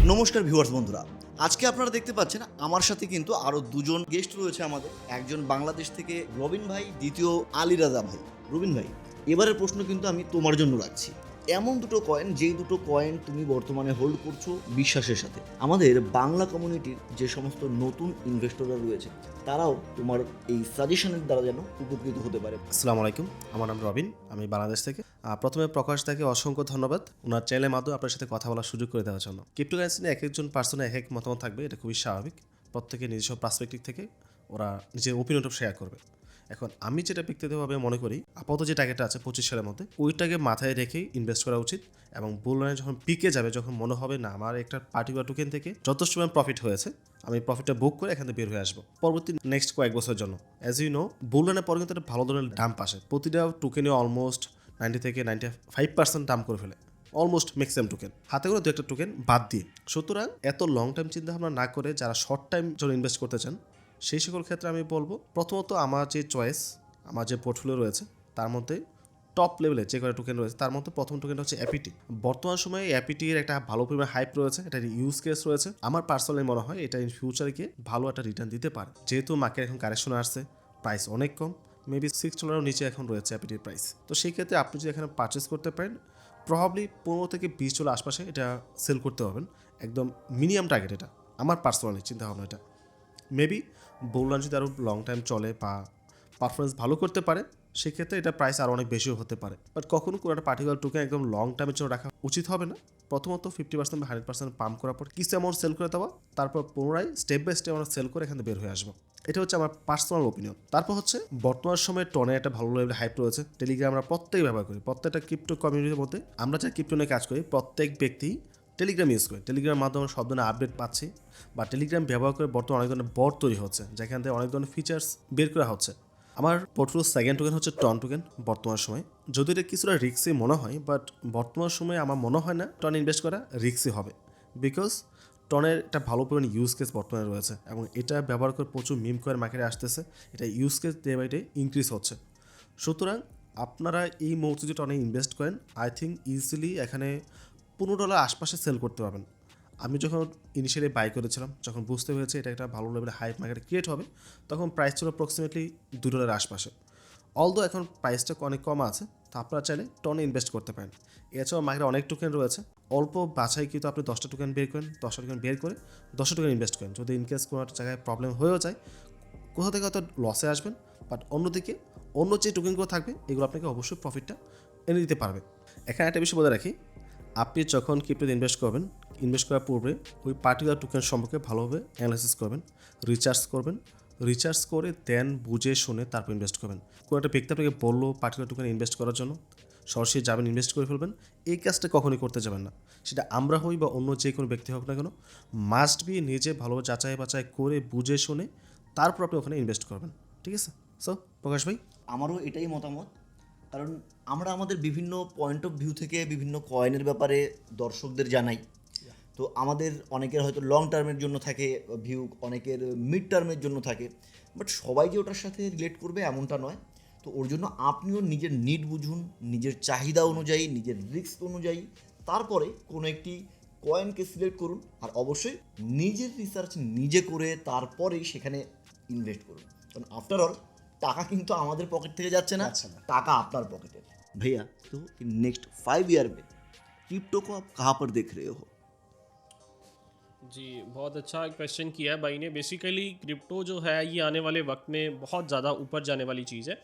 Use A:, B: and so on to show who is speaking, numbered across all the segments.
A: নমস্কার ভিউয়ার্স বন্ধুরা, আজকে আপনারা দেখতে পাচ্ছেন আমার সাথে কিন্তু আরও দুজন গেস্ট রয়েছে আমাদের। একজন বাংলাদেশ থেকে রবিন ভাই, দ্বিতীয় আলী রাজা ভাই। রবিন ভাই, এবারের প্রশ্ন কিন্তু আমি তোমার জন্য রাখছি। এমন দুটো কয়েন, যেই দুটো কয়েন তুমি বর্তমানে হোল্ড করছো বিশ্বাসের সাথে, আমাদের বাংলা কমিউনিটির যে সমস্ত নতুন ইনভেস্টররা রয়েছে তারাও তোমার এই সাজেশনের দ্বারা যেন উপকৃত হতে পারে।
B: আসসালামু আলাইকুম, আমার নাম রবিন, আমি বাংলাদেশ থেকে। প্রথমে প্রকাশ তাকে অসংখ্য ধন্যবাদ ওনার চ্যানেলের মাধ্যমে আপনার সাথে কথা বলার সুযোগ করে দেওয়ার জন্য। ক্রিপ্টোকারেন্সি নিয়ে এক একজন পার্সনের এক এক মতামত থাকবে, এটা খুবই স্বাভাবিক। প্রত্যেকের নিজস্ব পার্সপেক্টিভ থেকে ওরা নিজের ওপিনিয়নটা শেয়ার করবে। এখন আমি যেটা ব্যক্তিগতভাবে মনে করি, আপাতত যে টার্গেটটা আছে 25 সালের মধ্যে, ওইটাকে মাথায় রেখেই ইনভেস্ট করা উচিত। এবং বুল রানে যখন পিকে যাবে, যখন মনে হবে না আমার একটা পার্টিকুলার টোকেন থেকে যথেষ্ট পরিমাণ প্রফিট হয়েছে, আমি প্রফিটটা বুক করে এখান থেকে বের হয়ে আসবো পরবর্তী নেক্সট কয়েক বছরের জন্য। অ্যাজ ইউ নো, বুল রানের পরে কিন্তু একটা ভালো ধরনের ডাম্প আসে। প্রতিটা টোকেনে অলমোস্ট 90 থেকে 95% ডাম্প করে ফেলে, অলমোস্ট ম্যাক্সিমাম টোকেন, হাতে করে দু একটা টোকেন বাদ দিয়ে। সুতরাং এত লং টাইম চিন্তা ভাবনা না করে যারা শর্ট টাইম জন্য ইনভেস্ট করতে চান, সেই সকল ক্ষেত্রে আমি বলবো প্রথমত আমার যে চয়েস, আমার যে পোর্টফোলিও রয়েছে তার মধ্যে টপ লেভেলে যে কটা টোকেন রয়েছে তার মধ্যে প্রথম টোকেনটা হচ্ছে অ্যাপিটি। বর্তমান সময়ে অ্যাপিটির একটা ভালো পরিমাণ হাইপ রয়েছে, এটা ইউজ কেস রয়েছে। আমার পার্সোনালি মনে হয় এটা ইন ফিউচারে গিয়ে ভালো একটা রিটার্ন দিতে পারে, যেহেতু মার্কেট এখন কারেকশন আসছে, প্রাইস অনেক কম, মেবি $6 নিচে এখন রয়েছে অ্যাপিটির প্রাইস। তো সেই ক্ষেত্রে আপনি যদি এখানে পারচেস করতে পারেন, প্রবাবলি $15 থেকে $20 আশপাশে এটা সেল করতে পারবেন। একদম মিনিমাম টার্গেট এটা, আমার পার্সোনালি চিন্তা ভাবনা এটা। মেবি বললাম যদি আরও লং টাইম চলে বা পারফরমেন্স ভালো করতে পারে, সেক্ষেত্রে এটা প্রাইস আরও অনেক বেশিও হতে পারে। বাট কখনো কোনো একটা পার্টিকুলার টোকেন একদম লং টাইমের জন্য রাখা উচিত হবে না। প্রথমত 50% বা 100% পাম্প করার পর কিছু অ্যামাউন্ট সেল করে দেওয়া, তারপর পুনরায় স্টেপ বাই স্টেপ আমরা সেল করে এখান থেকে বের হয়ে আসবো। এটা হচ্ছে আমার পার্সোনাল ওপিনিয়ন। তারপর হচ্ছে বর্তমান সময়ে টনে একটা ভালো লেভেলে হাইপ রয়েছে। টেলিগ্রাম আমরা প্রত্যেকে ব্যবহার করি, প্রত্যেকটা ক্রিপ্টো কমিউনিটির মধ্যে আমরা যারা ক্রিপ্টো নিয়ে কাজ করি প্রত্যেক ব্যক্তি টেলিগ্রাম ইউজ করে। টেলিগ্রামের মাধ্যমে সব ধরনের আপডেট পাচ্ছি, বা টেলিগ্রাম ব্যবহার করে বর্তমানে অনেক ধরনের বট তৈরি হচ্ছে, যেখান থেকে অনেক ধরনের ফিচার্স বের করা হচ্ছে। আমার পোর্টফোলিও সেকেন্ড টোকেন হচ্ছে টন টোকেন বর্তমান সময়। যদি এটা কিছুটা রিক্সি মনে হয়, বাট বর্তমান সময়ে আমার মনে হয় না টন ইনভেস্ট করা রিক্সি হবে, বিকজ টনের একটা ভালো পরিমাণ ইউজ কেস বর্তমানে রয়েছে এবং এটা ব্যবহার করে প্রচুর মিম কয়েন মার্কেটে আসতেছে। এটা use case day by day increase হচ্ছে। সুতরাং আপনারা এই মুহূর্তে যদি টনে ইনভেস্ট করেন, আই থিঙ্ক ইজিলি এখানে $15 আশপাশে সেল করতে পারবেন। আমি যখন ইনিশিয়ালি বাই করেছিলাম, যখন বুঝতে হয়েছে এটা একটা ভালো লেভেলে হাইপ মার্কেটে ক্রিয়েট হবে, তখন প্রাইস ছিল অ্যাপ্রক্সিমেটলি $2 আশপাশে। অলদো এখন প্রাইসটা অনেক কম আছে, তো আপনারা চাইলে টনে ইনভেস্ট করতে পারেন। এছাড়াও মার্কেটে অনেক টোকেন রয়েছে, অল্প বাছাই কিন্তু আপনি 10টা টোকেন বের করেন, 10টা টোকেন বের করে 10টা টোকেন ইনভেস্ট করেন। যদি ইনকেস কোনো একটা জায়গায় প্রবলেম হয়েও যায়, কোথা থেকে হয়তো লসে আসবেন, বাট অন্যদিকে অন্য যে টোকেনগুলো থাকবে এগুলো আপনাকে অবশ্যই প্রফিটটা এনে দিতে পারবে। এখানে একটা বিষয় বলে রাখি, আপনি যখন ক্রিপ্টোতে ইনভেস্ট করবেন, ইনভেস্ট করার পূর্বে ওই পার্টিকুলার টোকেন সম্পর্কে ভালোভাবে অ্যানালাইসিস করবেন, রিসার্চ করে দেন বুঝে শুনে তারপর ইনভেস্ট করবেন। কোনো একটা ব্যক্তি আপনাকে বললো পার্টিকুলার টোকেন ইনভেস্ট করার জন্য, সরাসরি যাবেন ইনভেস্ট করে ফেলবেন, এই কাজটা কখনোই করতে যাবেন না। সেটা আমরা হই বা অন্য যে কোনো ব্যক্তি হোক না কেন, মাস্ট বি নিজে ভালোভাবে যাচাই বাছাই করে বুঝে শুনে তারপর আপনি ওখানে ইনভেস্ট করবেন। ঠিক আছে? সো প্রকাশ ভাই,
A: আমারও এটাই মতামত, কারণ আমরা আমাদের বিভিন্ন পয়েন্ট অফ ভিউ থেকে বিভিন্ন কয়েনের ব্যাপারে দর্শকদের জানাই। তো আমাদের অনেকের হয়তো লং টার্মের জন্য থাকে ভিউ, অনেকের মিড টার্মের জন্য থাকে, বাট সবাই যে ওটার সাথে রিলেট করবে এমনটা নয়। তো ওর জন্য আপনিও নিজের নিড বুঝুন, নিজের চাহিদা অনুযায়ী, নিজের রিস্ক অনুযায়ী, তারপরে কোনো একটি কয়েনকে সিলেক্ট করুন। আর অবশ্যই নিজের রিসার্চ নিজে করে তারপরেই সেখানে ইনভেস্ট করুন, কারণ আফটার অল টাকা কিন্তু আমাদের পকেট থেকে যাচ্ছে না, টাকা আপনার पॉकेट है। भैया, तो नेक्स्ट 5 ईयर में क्रिप्टो को आप कहाँ पर देख रहे हो?
C: जी, बहुत अच्छा क्वेश्चन किया है भाई ने। बेसिकली क्रिप्टो जो है ये आने वाले वक्त में बहुत ज़्यादा ऊपर जाने वाली चीज़ है,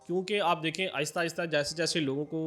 C: क्योंकि आप देखें आहिस्ता आहिस्ता जैसे जैसे लोगों को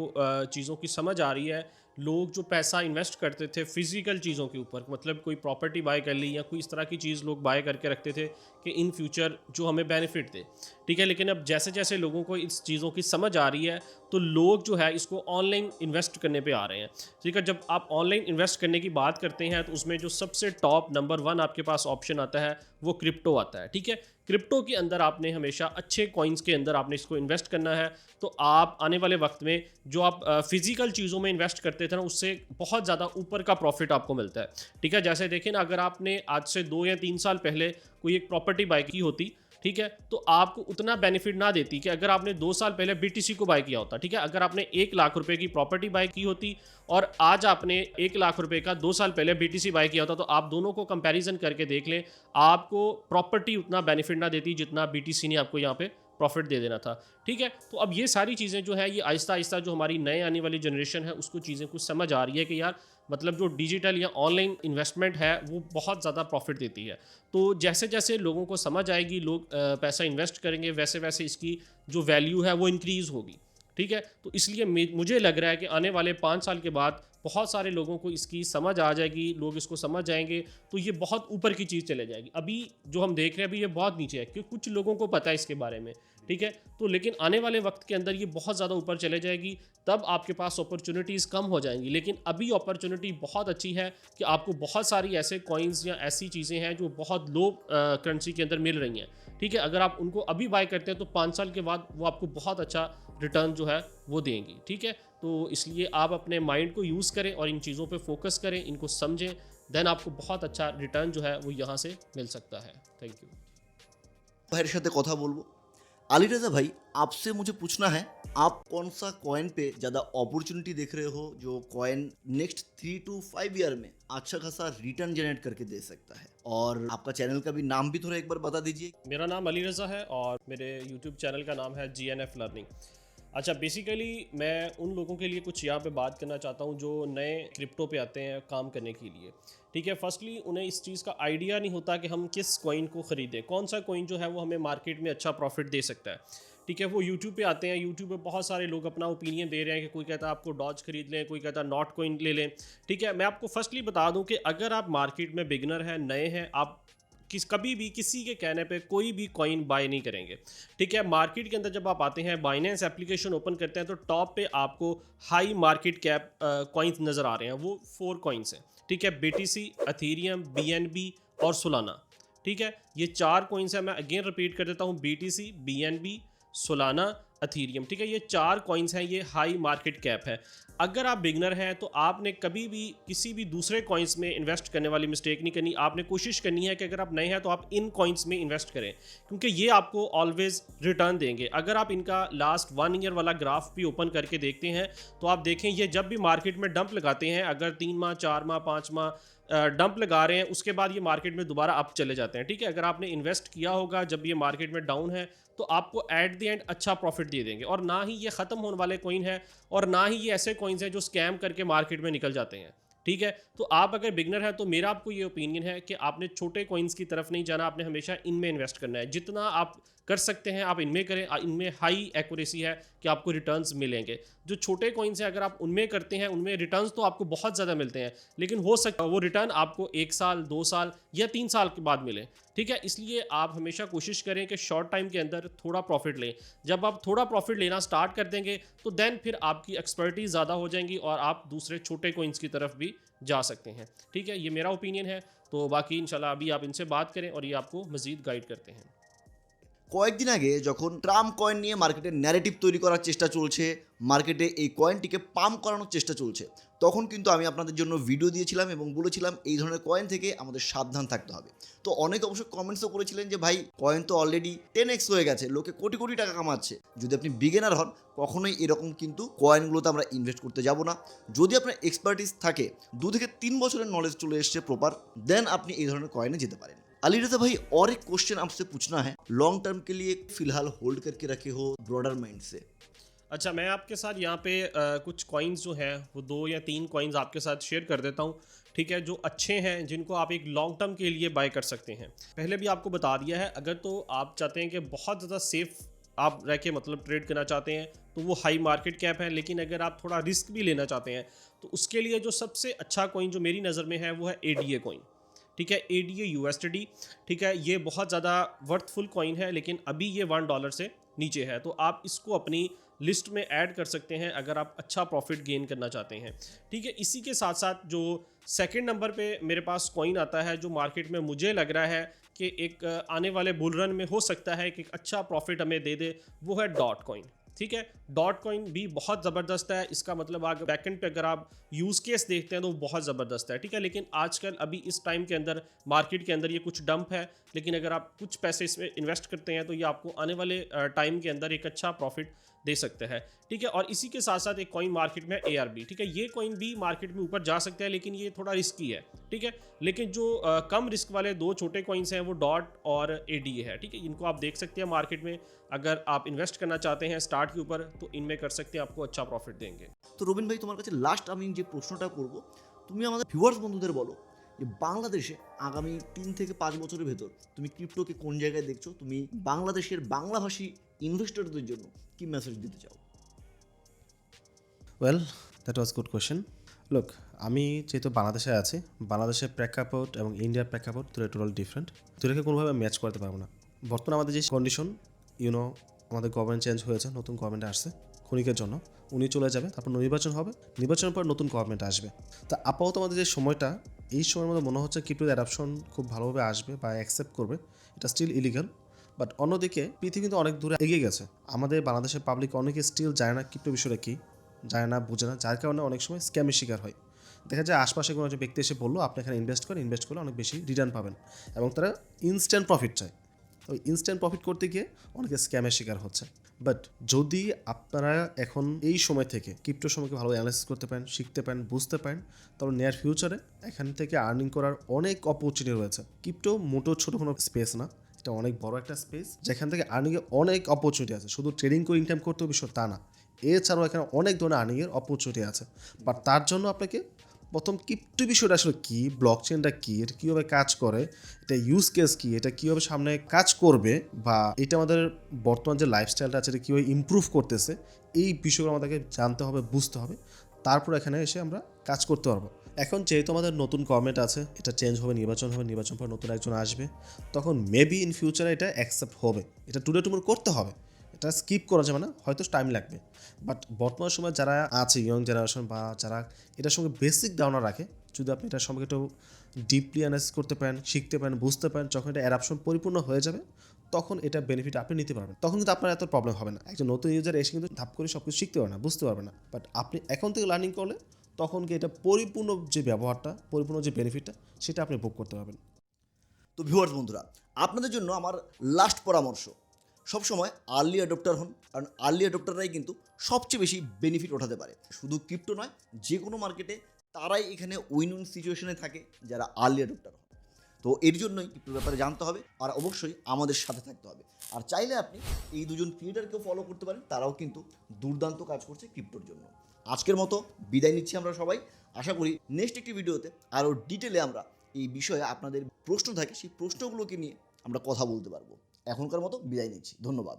C: चीज़ों की समझ आ रही है, लोग जो पैसा इन्वेस्ट करते थे फिजिकल चीज़ों के ऊपर, मतलब कोई प्रॉपर्टी बाय कर ली या कोई इस तरह की चीज़ लोग बाय करके रखते थे कि इन फ्यूचर जो हमें बेनिफिट दे, ठीक है। लेकिन अब जैसे जैसे लोगों को इस चीज़ों की समझ आ रही है, तो लोग जो है इसको ऑनलाइन इन्वेस्ट करने पे आ रहे हैं, ठीक है। जब आप ऑनलाइन इन्वेस्ट करने की बात करते हैं तो उसमें जो सबसे टॉप नंबर 1 आपके पास ऑप्शन आता है वो क्रिप्टो आता है, ठीक है। क्रिप्टो के अंदर आपने हमेशा अच्छे कॉइन्स के अंदर आपने इसको इन्वेस्ट करना है, तो आप आने वाले वक्त में जो आप फिजिकल चीज़ों में इन्वेस्ट करते थे ना, उससे बहुत ज़्यादा ऊपर का प्रॉफिट आपको मिलता है, ठीक है। जैसे देखें ना, अगर आपने आज से 2 या 3 साल पहले कोई एक प्रॉपर्टी बाय की होती, ठीक है, तो आपको उतना बेनिफिट ना देती कि अगर आपने 2 साल पहले BTC को बाय किया होता, ठीक है, अगर आपने 1 लाख रुपए की प्रॉपर्टी बाय की होती और आज आपने 1 लाख रुपए का 2 साल पहले BTC बाय किया होता, तो आप दोनों को कंपैरिजन करके देख लें, आपको प्रॉपर्टी उतना बेनिफिट ना देती जितना BTC ने आपको यहाँ पे प्रॉफिट दे देना था। ठीक है, तो अब ये सारी चीज़ें जो है ये आहिस्ता आहिस्ता जो हमारी नए आने वाली जनरेशन है उसको चीज़ें कुछ समझ आ रही है कि यार मतलब जो डिजिटल या ऑनलाइन इन्वेस्टमेंट है वो बहुत ज़्यादा प्रॉफिट देती है। तो जैसे जैसे लोगों को समझ आएगी, लोग पैसा इन्वेस्ट करेंगे, वैसे वैसे इसकी जो वैल्यू है वो इंक्रीज़ होगी। ठीक है, तो इसलिए मुझे लग रहा है कि आने वाले 5 साल के बाद बहुत सारे लोगों को इसकी समझ आ जाएगी, लोग इसको समझ जाएंगे, तो ये बहुत ऊपर की चीज़ चले जाएगी। अभी जो हम देख रहे हैं अभी ये बहुत नीचे है क्योंकि कुछ लोगों को पता है इसके बारे में। ठीक है, तो लेकिन आने वाले वक्त के अंदर ये बहुत ज़्यादा ऊपर चले जाएगी, तब आपके पास अपॉर्चुनिटीज़ कम हो जाएंगी। लेकिन अभी अपॉर्चुनिटी बहुत अच्छी है कि आपको बहुत सारी ऐसे कॉइन्स या ऐसी चीज़ें हैं जो बहुत लो करेंसी के अंदर मिल रही हैं। ठीक है, अगर आप उनको अभी बाय करते हैं तो 5 साल के बाद वो आपको बहुत अच्छा रिटर्न जो है वो देंगी। ठीक है, तो इसलिए आप अपने माइंड को यूज़ करें और इन चीज़ों पे फोकस करें, इनको समझें, देन आपको बहुत अच्छा रिटर्न जो है वो यहाँ से मिल सकता है। Thank you.
A: ভাইয়ের সাথে কথা বলবো। আলী রাজা भाई, आपसे मुझे पूछना है, आप कौन सा कॉइन पे ज़्यादा अपॉर्चुनिटी देख रहे हो जो कॉइन नेक्स्ट 3 to 5 ईयर में अच्छा खासा रिटर्न जनरेट करके दे सकता है? और आपका चैनल का भी नाम भी थोड़ा एक बार बता दीजिए।
C: मेरा नाम अली रज़ा है और मेरे यूट्यूब चैनल का नाम है GNF लर्निंग। अच्छा, बेसिकली मैं उन लोगों के लिए कुछ यहाँ पे बात करना चाहता हूँ जो नए क्रिप्टो पे आते हैं काम करने के लिए। ठीक है, फर्स्टली उन्हें इस चीज़ का आइडिया नहीं होता कि हम किस कॉइन को ख़रीदें, कौन सा कॉइन जो है वो हमें मार्केट में अच्छा प्रॉफिट दे सकता है। ठीक है, वो यूट्यूब पे आते हैं, यूट्यूब पे बहुत सारे लोग अपना ओपिनियन दे रहे हैं कि कोई कहता है आपको डॉज खरीद लें, कोई कहता है नॉट कॉइन ले लें। ठीक है, मैं आपको फर्स्टली बता दूं कि अगर आप मार्केट में बिगनर हैं, नए हैं, आप कभी भी किसी के कहने पे कोई भी कॉइन बाय नहीं करेंगे। ठीक है, मार्केट के अंदर जब आप आते हैं, बाइनेंस एप्लीकेशन ओपन करते हैं तो टॉप पे आपको हाई मार्केट कैप कॉइन्स नज़र आ रहे हैं। वो 4 कॉइन्स हैं। ठीक है, BTC, अथेरियम, BNB और सोलाना। ठीक है, ये 4 कॉइन्स हैं। मैं अगेन रिपीट कर देता हूँ, BTC, BNB, सोलाना, अथेरियम। ठीक है, ये 4 कॉइन्स हैं, ये हाई मार्केट कैप है। अगर आप बिगनर हैं तो आपने कभी भी किसी भी दूसरे कॉइन्स में इन्वेस्ट करने वाली मिस्टेक नहीं करनी। आपने कोशिश करनी है कि अगर आप नए हैं तो आप इन कॉइन्स में इन्वेस्ट करें क्योंकि ये आपको ऑलवेज रिटर्न देंगे। अगर आप इनका लास्ट 1 ईयर वाला ग्राफ भी ओपन करके देखते हैं तो आप देखें ये जब भी मार्केट में डंप लगाते हैं, अगर 3 माह, 4 माह, 5 माह डंप लगा रहे हैं, उसके बाद ये मार्केट में दोबारा अप चले जाते हैं। ठीक है, अगर आपने इन्वेस्ट किया होगा जब ये मार्केट में डाउन है तो आपको एट द एंड अच्छा प्रॉफिट दे देंगे। और ना ही ये ख़त्म होने वाले कॉइन है और ना ही ये ऐसे कॉइन्स हैं जो स्कैम करके मार्केट में निकल जाते हैं। ठीक है, तो आप अगर बिगनर हैं तो मेरा आपको ये ओपिनियन है कि आपने छोटे कॉइन्स की तरफ नहीं जाना, आपने हमेशा इनमें इन्वेस्ट करना है। जितना आप कर सकते हैं आप इनमें करें, इनमें हाई एक्यूरेसी है कि आपको रिटर्न्स मिलेंगे। जो छोटे कॉइन्स हैं अगर आप उनमें करते हैं उनमें रिटर्न्स तो आपको बहुत ज़्यादा मिलते हैं, लेकिन हो सकता है वो रिटर्न आपको 1 साल, 2 साल या 3 साल के बाद मिले। ठीक है, इसलिए आप हमेशा कोशिश करें कि शॉर्ट टाइम के अंदर थोड़ा प्रॉफिट लें। जब आप थोड़ा प्रॉफिट लेना स्टार्ट कर देंगे तो देन फिर आपकी एक्सपर्टीज ज़्यादा हो जाएंगी और आप दूसरे छोटे कॉइन्स की तरफ भी जा सकते हैं। ठीक है, ये मेरा ओपिनियन है। तो बाकी इंशाल्लाह अभी आप इनसे बात करें और ये आपको मज़ीद गाइड करते हैं।
A: কয়েকদিন আগে যখন ট্রাম্প কয়েন নিয়ে মার্কেটে ন্যারেটিভ তৈরি করার চেষ্টা চলছে, মার্কেটে এই কয়েনটিকে পাম্প করানোর চেষ্টা চলছে, তখন কিন্তু আমি আপনাদের জন্য ভিডিও দিয়েছিলাম এবং বলেছিলাম এই ধরনের কয়েন থেকে আমাদের সাবধান থাকতে হবে। তো অনেকে অবশ্য কমেন্টসও করেছিলেন যে ভাই কয়েন তো অলরেডি 10x হয়ে গেছে, লোকে কোটি কোটি টাকা কামাচ্ছে, যদি আপনি বিগিনার হন কখনোই এরকম কিন্তু কয়েনগুলোতে আমরা ইনভেস্ট করতে যাব না। যদি আপনার এক্সপার্টিস থাকে, 2 থেকে 3 বছরের নলেজ চলে এসছে প্রপার, দেন আপনি এই ধরনের কয়েনে যেতে পারেন। अली रज़ा भाई, और एक क्वेश्चन आपसे पूछना है, लॉन्ग टर्म के लिए फिलहाल होल्ड करके रखे हो ब्रॉडर माइंड से?
C: अच्छा, मैं आपके साथ यहाँ पे कुछ कॉइन्स जो हैं वो 2 या 3 कॉइन्स आपके साथ शेयर कर देता हूँ। ठीक है, जो अच्छे हैं जिनको आप एक लॉन्ग टर्म के लिए बाय कर सकते हैं। पहले भी आपको बता दिया है, अगर तो आप चाहते हैं कि बहुत ज़्यादा सेफ आप रह के मतलब ट्रेड करना चाहते हैं तो वो हाई मार्केट कैप है, लेकिन अगर आप थोड़ा रिस्क भी लेना चाहते हैं तो उसके लिए जो सबसे अच्छा कॉइन जो मेरी नज़र में है वो है ADA कॉइन। ठीक है, ADA USD। ठीक है, ये बहुत ज़्यादा वर्थफुल कॉइन है लेकिन अभी ये $1 से नीचे है, तो आप इसको अपनी लिस्ट में ऐड कर सकते हैं अगर आप अच्छा प्रॉफिट गेन करना चाहते हैं। ठीक है, इसी के साथ साथ जो सेकंड नंबर पे मेरे पास कॉइन आता है जो मार्केट में मुझे लग रहा है कि एक आने वाले बुल रन में हो सकता है कि एक अच्छा प्रॉफिट हमें दे दे, वो है डॉट कॉइन। ठीक है। डॉट कॉइन भी बहुत ज़बरदस्त है, इसका मतलब आगे बैकेंड पे अगर आप यूज़ केस देखते हैं तो वो बहुत ज़बरदस्त है, ठीक है। लेकिन आजकल अभी इस टाइम के अंदर मार्केट के अंदर ये कुछ डंप है, लेकिन अगर आप कुछ पैसे इसमें इन्वेस्ट करते हैं तो ये आपको आने वाले टाइम के अंदर एक अच्छा प्रॉफिट दे सकते हैं, ठीक है। और इसी के साथ साथ एक कॉइन मार्केट में ARB, ठीक है। ये कॉइन भी मार्केट में ऊपर जा सकता है, लेकिन ये थोड़ा रिस्की है, ठीक है। लेकिन जो कम रिस्क वाले दो छोटे कॉइन्स हैं वो डॉट और ADA है, ठीक है। इनको आप देख सकते हैं मार्केट में, अगर आप इन्वेस्ट करना चाहते हैं स्टार्ट के ऊपर तो इनमें कर सकते हैं, आपको अच्छा प्रॉफिट देंगे।
A: তো রবিন ভাই, তোমার কাছে লাস্ট আমি যে প্রশ্নটা করব, তুমি আমাদের ভিউয়ার্স বন্ধুদের বলো যে বাংলাদেশে আগামী 3 থেকে 5 বছরের ভেতর তুমি ক্রিপ্টোকে কোন জায়গায় দেখছো, তুমি বাংলাদেশের বাংলাভাষী ইনভেস্টরদের জন্য কি মেসেজ দিতে চাও?
B: Well, that was good question. Look, আমি যেহেতু বাংলাদেশে আছি, বাংলাদেশের প্রেক্ষাপট এবং ইন্ডিয়ার প্রেক্ষাপট দুটো টোটাল ডিফারেন্ট, দুটোকে কোনোভাবে ম্যাচ করতে পারবো না। বর্তমানে আমাদের যে কন্ডিশন, আমাদের গভর্নমেন্ট চেঞ্জ হয়েছে, নতুন গভর্নমেন্ট আসছে ক্ষণিকের জন্য, উনি চলে যাবে, তারপর নির্বাচন হবে, নির্বাচনের পর নতুন গভর্নমেন্ট আসবে। তা আপাতত আমাদের যে সময়টা, এই সময়ের মধ্যে মনে হচ্ছে ক্রিপ্টোর অ্যাডাপশন খুব ভালোভাবে আসবে বা অ্যাকসেপ্ট করবে। এটা স্টিল ইলিগাল, বাট অন্যদিকে পৃথিবী কিন্তু অনেক দূরে এগিয়ে গেছে। আমাদের বাংলাদেশের পাবলিক অনেকে স্টিল জানে না ক্রিপ্টো বিষয়টা কী, জানে না, বুঝে না, যার কারণে অনেক সময় স্ক্যামের শিকার হয়। দেখা যায় আশপাশে কোনো একটা ব্যক্তি এসে বললো আপনি এখানে ইনভেস্ট করলে অনেক বেশি রিটার্ন পাবেন, এবং তারা ইনস্ট্যান্ট প্রফিট চায়। ওই ইনস্ট্যান্ট প্রফিট করতে গিয়ে অনেকে স্ক্যামের শিকার হচ্ছে। বাট যদি আপনারা এখন এই সময় থেকে ক্রিপ্টো সময়কে ভালো অ্যানালাইসিস করতে পারেন, শিখতে পারেন, বুঝতে পারেন, তাহলে নিয়ার ফিউচারে এখান থেকে আর্নিং করার অনেক অপরচুনিটি রয়েছে। ক্রিপ্টো মোটো ছোটো কোনো স্পেস না, এটা অনেক বড় একটা স্পেস যেখান থেকে আর্নিংয়ের অনেক অপরচুনিটি আছে। শুধু ট্রেডিং করে ইনকাম করতে বিষয় তা না, এছাড়াও এখানে অনেক ধরনের আর্নিংয়ের অপরচুনিটি আছে। বাট তার জন্য আপনাকে প্রথম ক্রিপ্টো বিষয়টা আসলে কী, ব্লক চেনটা কী, এটা কীভাবে কাজ করে, এটা ইউজ কেস কী, এটা কীভাবে সামনে কাজ করবে, বা এটা আমাদের বর্তমান যে লাইফস্টাইলটা আছে এটা কীভাবে ইমপ্রুভ করতেছে, এই বিষয়গুলো আমাদেরকে জানতে হবে, বুঝতে হবে, তারপর এখানে এসে আমরা কাজ করতে পারবো। এখন যেহেতু আমাদের নতুন গভর্নমেন্ট আছে, এটা চেঞ্জ হবে, নির্বাচন হবে, নির্বাচন পর নতুন একজন আসবে, তখন মেবি ইন ফিউচারে এটা অ্যাকসেপ্ট হবে। এটা টুডে টুমোর করতে হবে, এটা স্কিপ করা যাবে না, হয়তো টাইম লাগবে। বাট বর্তমান সময় যারা আছে ইয়ং জেনারেশন বা যারা এটার সঙ্গে বেসিক ধারণা রাখে, যদি আপনি এটার সম্পর্কে একটু ডিপলি অ্যানালাইসিস করতে পারেন, শিখতে পারেন, বুঝতে পারেন, যখন এটা অ্যাডাপশন পরিপূর্ণ হয়ে যাবে তখন এটা বেনিফিট আপনি নিতে পারবেন। তখন কিন্তু আপনার এত প্রবলেম হবে না। একজন নতুন ইউজার এসে কিন্তু ধাপ করে সব কিছু শিখতে পারবে না, বুঝতে পারবে না। বাট আপনি এখন থেকে লার্নিং করলে তখন কি এটা পরিপূর্ণ যে ব্যবহারটা, পরিপূর্ণ যে বেনিফিটটা, সেটা আপনি ভোগ করতে পারবেন।
A: তো ভিউয়ার্স বন্ধুরা, আপনাদের জন্য আমার লাস্ট পরামর্শ, সবসময় আর্লি অ্যাডপ্টার হন, কারণ আর্লি অ্যাডপ্টাররাই কিন্তু সবচেয়ে বেশি বেনিফিট ওঠাতে পারে। শুধু ক্রিপ্টো নয়, যে কোনো মার্কেটে তারাই এখানে উইন উইন সিচুয়েশনে থাকে যারা আর্লি অ্যাডপ্টার হয়। তো এর জন্যই ক্রিপ্টোর ব্যাপারে জানতে হবে, আর অবশ্যই আমাদের সাথে থাকতে হবে। আর চাইলে আপনি এই দুজন ক্রিয়েটারকেও ফলো করতে পারেন, তারাও কিন্তু দুর্দান্ত কাজ করছে ক্রিপ্টোর জন্য। আজকের মতো বিদায় নিচ্ছি আমরা সবাই। আশা করি নেক্সট একটি ভিডিওতে আরও ডিটেলে আমরা এই বিষয়ে আপনাদের প্রশ্ন থাকে, সেই প্রশ্নগুলোকে নিয়ে আমরা কথা বলতে পারবো। এখনকার মতো বিদায় নিচ্ছি, ধন্যবাদ।